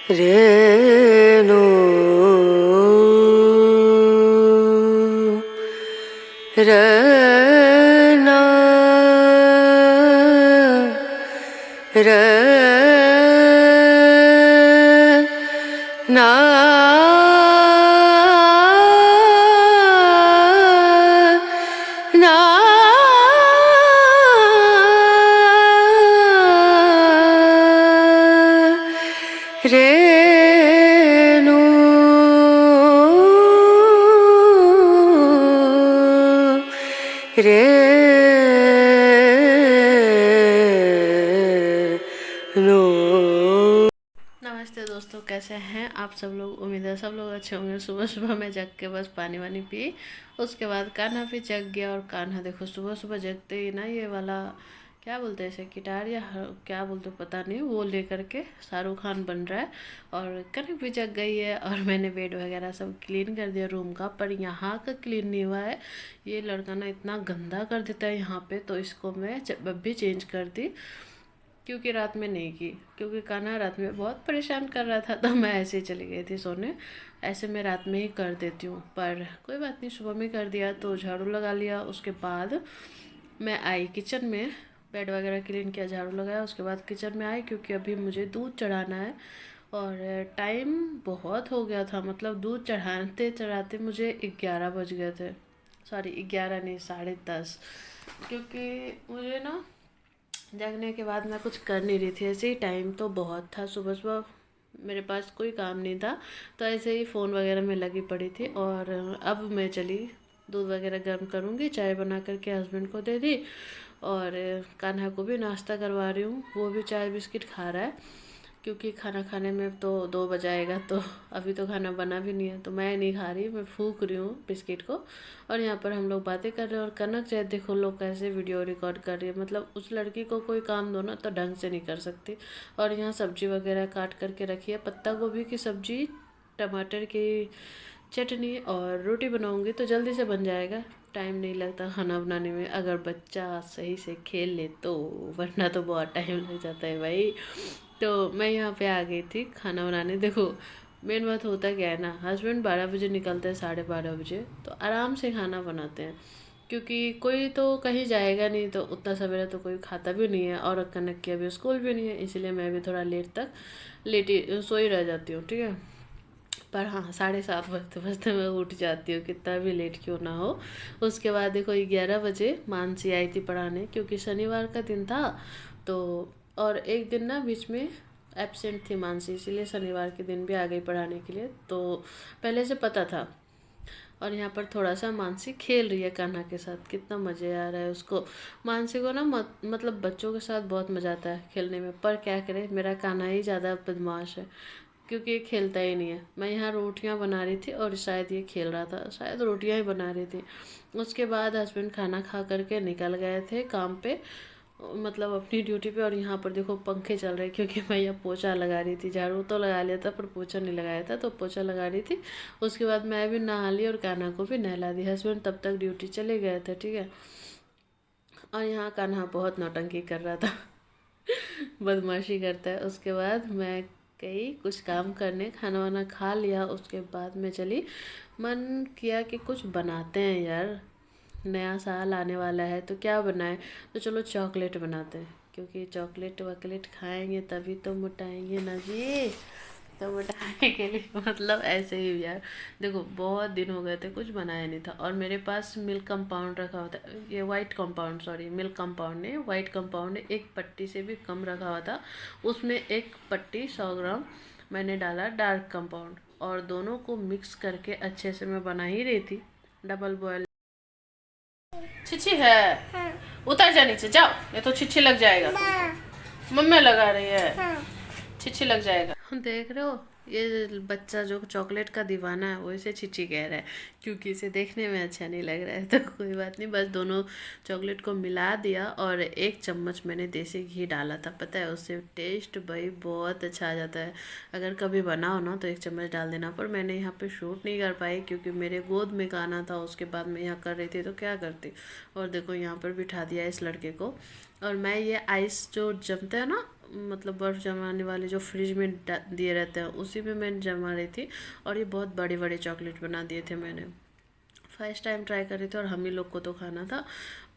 रेणु रना रना ना रेणु रेणु। नमस्ते दोस्तों, कैसे हैं आप सब लोग। उम्मीद है सब लोग अच्छे होंगे। सुबह सुबह मैं जग के बस पानी वानी पी, उसके बाद कान्हा भी जग गया। और कान्हा देखो सुबह सुबह जगते ही ना ये वाला क्या बोलते हैं इसे, गिटार या क्या बोलते पता नहीं, वो लेकर के शाहरुख खान बन रहा है। और कनक भी जग गई है और मैंने बेड वगैरह सब क्लीन कर दिया रूम का। पर यहाँ का क्लीन नहीं हुआ है। ये लड़का ना इतना गंदा कर देता है यहाँ पे, तो इसको मैं जब भी चेंज कर दी, क्योंकि रात में नहीं की, क्योंकि कान्हा रात में बहुत परेशान कर रहा था, तो मैं ऐसे ही चली गई थी सोने। ऐसे मैं रात में ही कर देती हूँ, पर कोई बात नहीं, सुबह में कर दिया तो झाड़ू लगा लिया। उसके बाद मैं आई किचन में, बेड वगैरह क्लीन किया, झाड़ू लगाया, उसके बाद किचन में आई, क्योंकि अभी मुझे दूध चढ़ाना है। और टाइम बहुत हो गया था, मतलब दूध चढ़ाते चढ़ाते मुझे 11 बज गए थे। सॉरी 11 नहीं, 10:30, क्योंकि मुझे ना जगने के बाद मैं कुछ कर नहीं रही थी। ऐसे ही टाइम तो बहुत था, सुबह सुबह मेरे पास कोई काम नहीं था, तो ऐसे ही फ़ोन वगैरह में लगी पड़ी थी। और अब मैं चली दूध वगैरह गर्म करूँगी, चाय बना करके हस्बैंड को दे दी, और कान्हा को भी नाश्ता करवा रही हूँ। वो भी चाय बिस्किट खा रहा है, क्योंकि खाना खाने में तो 2 बजाएगा, तो अभी तो खाना बना भी नहीं है, तो मैं नहीं खा रही, मैं फूक रही हूँ बिस्किट को। और यहाँ पर हम लोग बातें कर रहे हैं। और कनक चाहे देखो लोग कैसे वीडियो रिकॉर्ड कर रही है, मतलब उस लड़की को कोई काम दो ना तो ढंग से नहीं कर सकती। और यहाँ सब्जी वगैरह काट करके रखी है, पत्ता गोभी की सब्जी, टमाटर की चटनी और रोटी बनाऊंगी, तो जल्दी से बन जाएगा। टाइम नहीं लगता खाना बनाने में, अगर बच्चा सही से खेल ले तो, वरना तो बहुत टाइम लग जाता है भाई। तो मैं यहाँ पे आ गई थी खाना बनाने। देखो मेन बात होता क्या है ना, हस्बैंड 12 बजे निकलते हैं, 12:30 बजे, तो आराम से खाना बनाते हैं, क्योंकि कोई तो कहीं जाएगा नहीं, तो उतना सवेरे तो कोई खाता भी नहीं है। और कनक की अभी स्कूल भी नहीं है, इसीलिए मैं भी थोड़ा लेट तक लेटी सोई रह जाती हूँ, ठीक है। पर हाँ 7:30 बजते बजते मैं उठ जाती हूँ, कितना भी लेट क्यों ना हो। उसके बाद देखो 11 बजे मानसी आई थी पढ़ाने, क्योंकि शनिवार का दिन था, तो और एक दिन ना बीच में एब्सेंट थी मानसी, इसीलिए शनिवार के दिन भी आ गई पढ़ाने के लिए, तो पहले से पता था। और यहाँ पर थोड़ा सा मानसी खेल रही है कान्हा के साथ, कितना मज़े आ रहा है उसको। मानसी को ना मतलब बच्चों के साथ बहुत मज़ा आता है खेलने में, पर क्या करे, मेरा कान्हा ही ज़्यादा बदमाश है, क्योंकि ये खेलता ही नहीं है। मैं यहाँ रोटियाँ बना रही थी और शायद ये खेल रहा था, शायद रोटियाँ ही बना रही थी। उसके बाद हस्बैंड खाना खा करके निकल गए थे काम पे, मतलब अपनी ड्यूटी पे। और यहाँ पर देखो पंखे चल रहे हैं, क्योंकि मैं यहाँ पोछा लगा रही थी, झाड़ू तो लगा लिया था पर पोछा नहीं लगाया था, तो पोछा लगा रही थी। उसके बाद मैं भी नहा ली और कान्हा को भी नहला दी। हस्बैंड तब तक ड्यूटी चले गए थे, ठीक है। और यहाँ कान्हा बहुत नौटंकी कर रहा था बदमाशी करता है। उसके बाद मैं गई कुछ काम करने, खाना वाना खा लिया, उसके बाद मैं चली, मन किया कि कुछ बनाते हैं यार, नया साल आने वाला है तो क्या बनाए, तो चलो चॉकलेट बनाते हैं, क्योंकि चॉकलेट वॉकलेट खाएंगे तभी तो मोटाएंगे ना जी। तो मोटाने के लिए मतलब ऐसे ही यार, देखो बहुत दिन हो गए थे कुछ बनाया नहीं था। और मेरे पास मिल्क कंपाउंड रखा हुआ था, ये white compound, sorry milk compound नहीं, वाइट कंपाउंड, एक पट्टी से भी कम रखा हुआ था। उसमें एक पट्टी 100 ग्राम मैंने डाला डार्क कंपाउंड, और दोनों को मिक्स करके अच्छे से मैं बना ही रही थी डबल बॉयल। छिछी है, उतर जा नीचे जाओ, ये तो छिछी लग जाएगा तुमको। मम्मी लगा रही है, छिछी लग जाएगा। देख रहे हो, ये बच्चा जो चॉकलेट का दीवाना है वो इसे छिछी कह रहा है, क्योंकि इसे देखने में अच्छा नहीं लग रहा है। तो कोई बात नहीं, बस दोनों चॉकलेट को मिला दिया, और 1 चम्मच मैंने देसी घी डाला था, पता है उससे टेस्ट भाई बहुत अच्छा आ जाता है। अगर कभी बनाओ ना तो 1 चम्मच डाल देना। पर मैंने यहाँ पे शूट नहीं कर पाई, क्योंकि मेरे गोद में गाना था, उसके बाद मैं यहाँ कर रही थी तो क्या करती। और देखो यहाँ पर बिठा दिया इस लड़के को। और मैं ये आइस जो जमता है ना, मतलब बर्फ़ जमाने वाले जो फ्रिज में दिए रहते हैं उसी में मैं जमा रही थी। और ये बहुत बड़े बड़े चॉकलेट बना दिए थे मैंने। फर्स्ट टाइम ट्राई कर रही थी और हम ही लोग को तो खाना था।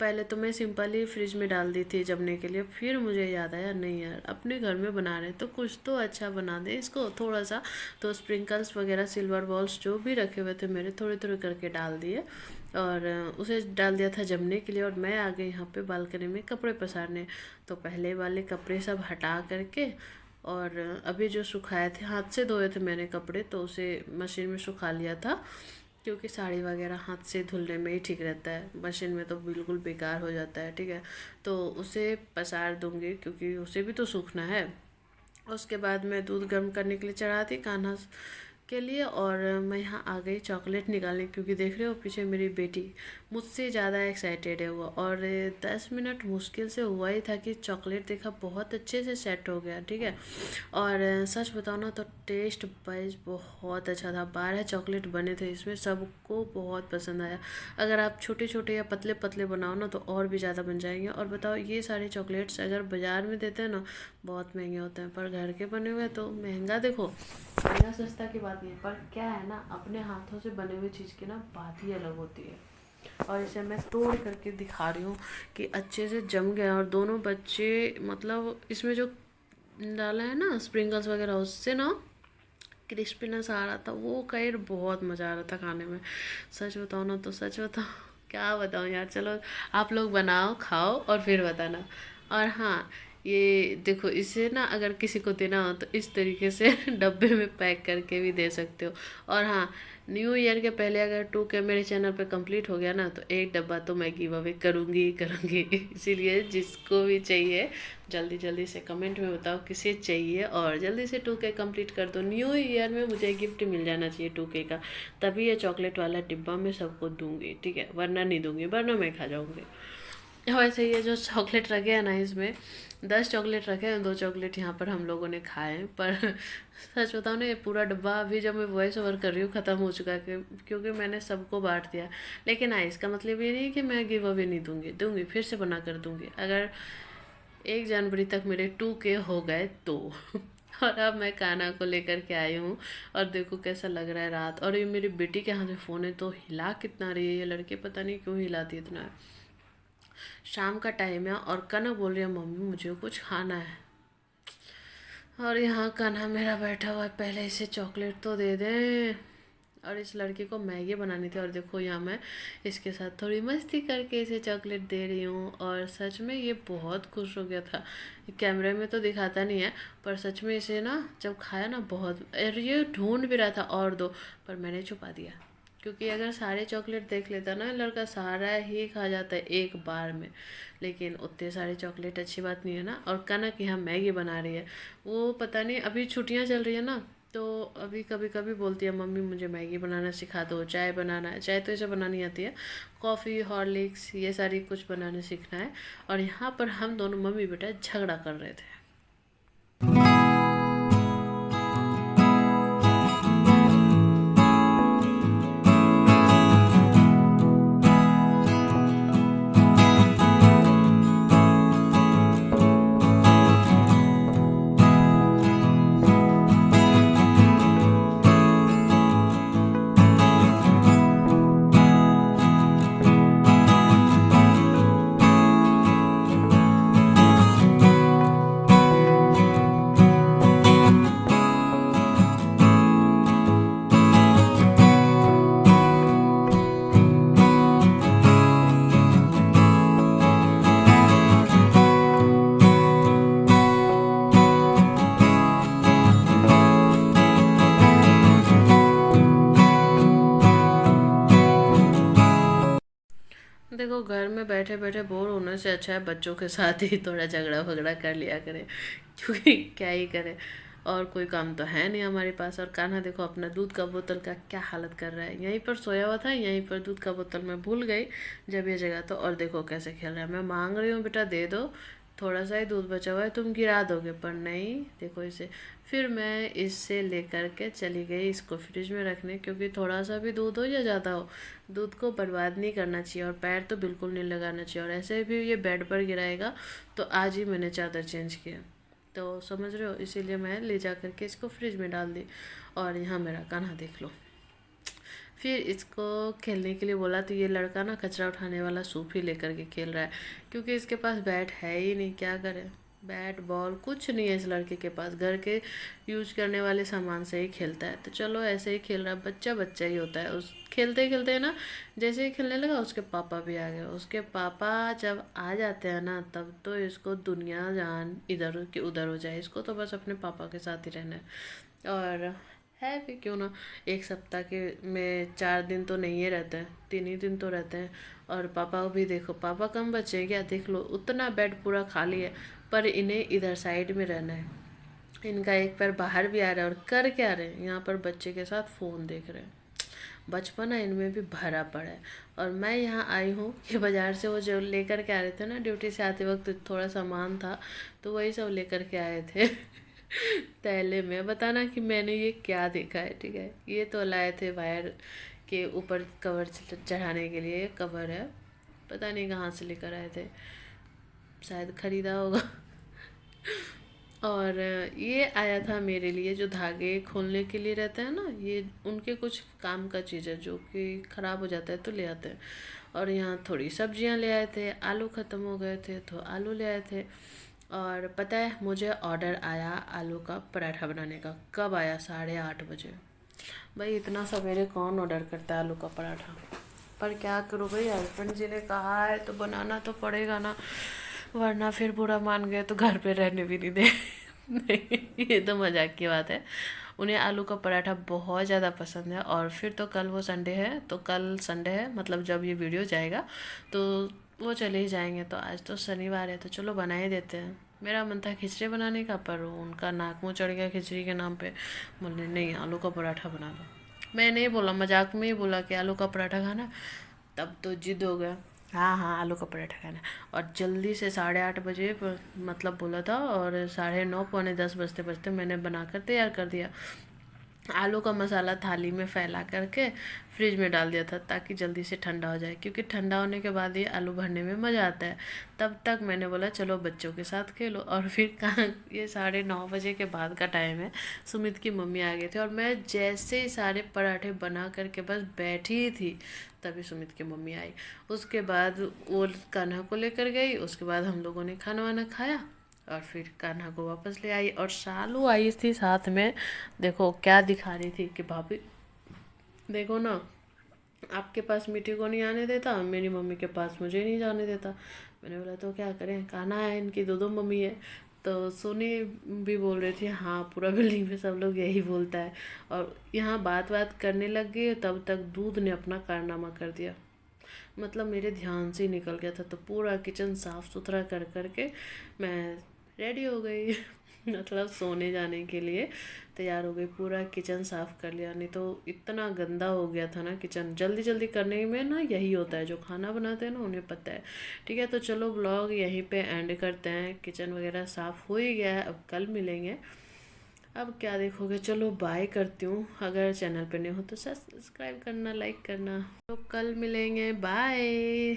पहले तो मैं सिंपल ही फ्रिज में डाल दी थी जमने के लिए, फिर मुझे याद आया नहीं यार अपने घर में बना रहे तो कुछ तो अच्छा बना दे इसको थोड़ा सा। तो स्प्रिंकल्स वगैरह सिल्वर बॉल्स जो भी रखे हुए थे मेरे थोड़े थोड़े करके डाल दिए और उसे डाल दिया था जमने के लिए। और मैं आ गई यहाँ पे बालकनी में कपड़े पसारने। तो पहले वाले कपड़े सब हटा करके और अभी जो सुखाए थे, हाथ से धोए थे मैंने कपड़े, तो उसे मशीन में सुखा लिया था। क्योंकि साड़ी वगैरह हाथ से धुलने में ही ठीक रहता है, मशीन में तो बिल्कुल बेकार हो जाता है। ठीक है, तो उसे पसार दूंगी क्योंकि उसे भी तो सूखना है। उसके बाद मैं दूध गर्म करने के लिए चढ़ा दी कान्हा के लिए और मैं यहाँ आ गई चॉकलेट निकालने, क्योंकि देख रहे हो पीछे मेरी बेटी मुझसे ज़्यादा एक्साइटेड है वो। और 10 मिनट मुश्किल से हुआ ही था कि चॉकलेट देखा बहुत अच्छे से सेट हो गया। ठीक है, और सच बताओ ना तो टेस्ट वाइज बहुत अच्छा था। 12 चॉकलेट बने थे इसमें, सबको बहुत पसंद आया। अगर आप छोटे छोटे या पतले पतले बनाओ ना तो और भी ज़्यादा बन जाएंगे। और बताओ ये सारे चॉकलेट्स अगर बाज़ार में देते हैं ना बहुत महंगे होते हैं, पर घर के बने हुए तो महंगा, देखो महंगा सस्ता की बात नहीं है, पर क्या है ना अपने हाथों से बने हुए चीज़ की ना बात ही अलग होती है। और इसे मैं तोड़ करके दिखा रही हूँ कि अच्छे से जम गया। और दोनों बच्चे मतलब इसमें जो डाला है ना स्प्रिंकल्स वगैरह उससे ना क्रिस्पीनेस आ रहा था, वो खैर बहुत मज़ा आ रहा था खाने में। सच बताओ ना तो सच बताओ क्या बताऊँ यार। चलो आप लोग बनाओ खाओ और फिर बताना। और हाँ ये देखो इसे ना अगर किसी को देना हो तो इस तरीके से डब्बे में पैक करके भी दे सकते हो। और हाँ न्यू ईयर के पहले अगर 2K मेरे चैनल पे कंप्लीट हो गया ना तो एक डब्बा तो मैं गिव अवे करूँगी ही करूँगी। इसीलिए जिसको भी चाहिए जल्दी जल्दी से कमेंट में बताओ किसे चाहिए और जल्दी से 2K कंप्लीट कर दो। न्यू ईयर में मुझे गिफ्ट मिल जाना चाहिए 2K का, तभी ये चॉकलेट वाला डिब्बा मैं सबको दूंगी। ठीक है, वरना नहीं दूंगी, वरना मैं खा जाऊँगी। वैसे ये जो चॉकलेट रखे हैं ना इसमें 10 चॉकलेट रखे हैं, 2 चॉकलेट यहाँ पर हम लोगों ने खाए हैं। पर सच बताओ ना ये पूरा डब्बा अभी जब मैं वॉइस ओवर कर रही हूँ ख़त्म हो चुका है, क्योंकि मैंने सबको बांट दिया। लेकिन हाँ इसका मतलब ये नहीं कि मैं गिव अवे नहीं दूंगी, दूंगी फिर से बना कर दूंगी अगर 1 जनवरी तक मेरे 2K हो गए तो। और अब मैं कान्हा को लेकर के आई हूँ और देखो कैसा लग रहा है रात। और ये मेरी बेटी के हाथ में फ़ोन है तो हिला कितना रही है ये लड़की, पता नहीं क्यों हिलाती है इतना। शाम का टाइम है और कान्हा बोल रही है मम्मी मुझे कुछ खाना है। और यहाँ कान्हा मेरा बैठा हुआ है, पहले इसे चॉकलेट तो दे दें। और इस लड़की को मैगी बनानी थी और देखो यहाँ मैं इसके साथ थोड़ी मस्ती करके इसे चॉकलेट दे रही हूँ। और सच में ये बहुत खुश हो गया था, कैमरे में तो दिखाता नहीं है पर सच में इसे ना जब खाया ना बहुत, और ये ढूंढ भी रहा था और दो, पर मैंने छुपा दिया। क्योंकि अगर सारे चॉकलेट देख लेता ना लड़का सारा ही खा जाता है एक बार में। लेकिन उतने सारे चॉकलेट अच्छी बात नहीं है ना। और कनक यहाँ मैगी बना रही है, वो पता नहीं अभी छुट्टियाँ चल रही है ना तो अभी कभी कभी बोलती है मम्मी मुझे मैगी बनाना सिखा दो, चाय बनाना है, चाय तो इसे बनानी आती है, कॉफ़ी हॉर्लिक्स ये सारी कुछ बनाने सीखना है। और यहाँ पर हम दोनों मम्मी बेटा झगड़ा कर रहे थे। देखो घर में बैठे बैठे बोर होने से अच्छा है बच्चों के साथ ही थोड़ा झगड़ा वगड़ा कर लिया करें, क्योंकि क्या ही करें और कोई काम तो है नहीं हमारे पास। और कान्हा देखो अपना दूध का बोतल का क्या हालत कर रहा है, यहीं पर सोया हुआ था, यहीं पर दूध का बोतल मैं भूल गई जब ये जगह तो। और देखो कैसे खेल रहा है, मैं मांग रही हूँ बेटा दे दो, थोड़ा सा ही दूध बचा हुआ है तुम गिरा दोगे, पर नहीं देखो इसे। फिर मैं इससे लेकर के चली गई इसको फ्रिज में रखने, क्योंकि थोड़ा सा भी दूध हो या ज़्यादा हो दूध को बर्बाद नहीं करना चाहिए और पैर तो बिल्कुल नहीं लगाना चाहिए। और ऐसे भी ये बेड पर गिराएगा तो आज ही मैंने चादर चेंज किया। तो समझ रहे हो, इसीलिए मैं ले जा करके इसको फ्रिज में डाल दी। और यहाँ मेरा कान्हा देख लो। फिर इसको खेलने के लिए बोला तो ये लड़का ना कचरा उठाने वाला सूप ही लेकर के खेल रहा है, क्योंकि इसके पास बैट है ही नहीं। क्या करे, बैट बॉल कुछ नहीं है इस लड़के के पास, घर के यूज करने वाले सामान से ही खेलता है। तो चलो ऐसे ही खेल रहा है, बच्चा बच्चा ही होता है। उस खेलते खेलते ना जैसे ही खेलने लगा उसके पापा भी आ गए। उसके पापा जब आ जाते हैं ना तब तो इसको दुनिया जान इधर की उधर हो जाए, इसको तो बस अपने पापा के साथ ही रहना है। और है भी क्यों ना, एक सप्ताह के में 4 दिन तो नहीं रहते हैं, 3 ही दिन तो रहते हैं। और पापा को भी देखो, पापा कम बचे हैं क्या, देख लो उतना बेड पूरा खाली है, पर इन्हें इधर साइड में रहना है। इनका एक पैर बाहर भी आ रहा है और कर क्या रहे हैं यहाँ पर, बच्चे के साथ फ़ोन देख रहे हैं। बचपना इनमें भी भरा पड़ा है। और मैं यहाँ आई हूँ कि बाज़ार से वो जो लेकर के आ रहे थे ना, ड्यूटी से आते वक्त थोड़ा सामान था तो वही सब लेकर के आए थे। पहले मैं बताना कि मैंने ये क्या देखा है, ठीक है। ये तो लाए थे वायर के ऊपर कवर चढ़ाने के लिए, कवर है, पता नहीं कहाँ से लेकर आए थे, शायद खरीदा होगा। और ये आया था मेरे लिए जो धागे खोलने के लिए रहते हैं ना, ये उनके कुछ काम का चीज़ है जो कि ख़राब हो जाता है तो ले आते हैं। और यहाँ थोड़ी सब्जियाँ ले आए थे, आलू ख़त्म हो गए थे तो आलू ले आए थे। और पता है मुझे ऑर्डर आया आलू का पराठा बनाने का, कब आया, 8:30 बजे। भाई इतना सवेरे कौन ऑर्डर करता है आलू का पराठा, पर क्या करूँ भाई, हस्बैंड जी ने कहा है तो बनाना तो पड़ेगा ना, वरना फिर बुरा मान गए तो घर पे रहने भी नहीं दे। नहीं, ये तो मजाक की बात है। उन्हें आलू का पराठा बहुत ज़्यादा पसंद है। और फिर तो कल वो संडे है, तो कल संडे है मतलब जब ये वीडियो जाएगा तो वो चले ही जाएंगे। तो आज तो शनिवार है तो चलो बना ही देते हैं। मेरा मन था खिचड़ी बनाने का, पर उनका नाक मुँह चढ़ गया खिचड़ी के नाम पे। बोले नहीं आलू का पराठा बना दो। मैं नहीं बोला, मजाक में ही बोला कि आलू का पराठा खाना, तब तो जिद हो गया, हाँ हाँ आलू का पराठा खाना। और जल्दी से 8:30 बजे मतलब बोला था, और 9:30 पौने 10 बजते बजते मैंने बनाकर तैयार कर दिया। आलू का मसाला थाली में फैला करके फ्रिज में डाल दिया था ताकि जल्दी से ठंडा हो जाए, क्योंकि ठंडा होने के बाद ही आलू भरने में मज़ा आता है। तब तक मैंने बोला चलो बच्चों के साथ खेलो। और फिर कहाँ, ये 9:30 बजे के बाद का टाइम है, सुमित की मम्मी आ गए थे और मैं जैसे ही सारे पराठे बना करके बस बैठी ही थी तभी सुमित की मम्मी आई। उसके बाद वो कान्हा को लेकर गई, उसके बाद हम लोगों ने खाना वाना खाया और फिर कान्हा को वापस ले आई। और शालू आई थी साथ में, देखो क्या दिखा रही थी कि भाभी देखो ना, आपके पास मीठी को नहीं आने देता, मेरी मम्मी के पास मुझे नहीं जाने देता। मैंने बोला तो क्या करें, कान्हा है, इनकी दो मम्मी है। तो सोनी भी बोल रही थी हाँ पूरा बिल्डिंग में सब लोग यही बोलता है। और यहाँ बात करने लग गई, तब तक दूध ने अपना कारनामा कर दिया, मतलब मेरे ध्यान से ही निकल गया था। तो पूरा किचन साफ़ सुथरा कर करके मैं रेडी हो गई। मतलब सोने जाने के लिए तैयार हो गई, पूरा किचन साफ़ कर लिया, नहीं तो इतना गंदा हो गया था ना किचन। जल्दी जल्दी करने में ना यही होता है, जो खाना बनाते हैं ना उन्हें पता है। ठीक है, तो चलो ब्लॉग यहीं पे एंड करते हैं। किचन वगैरह साफ़ हो ही गया है, अब कल मिलेंगे। अब क्या देखोगे, चलो बाय करती हूँ। अगर चैनल पे नहीं हो तो सब्सक्राइब करना, लाइक करना। तो कल मिलेंगे, बाय।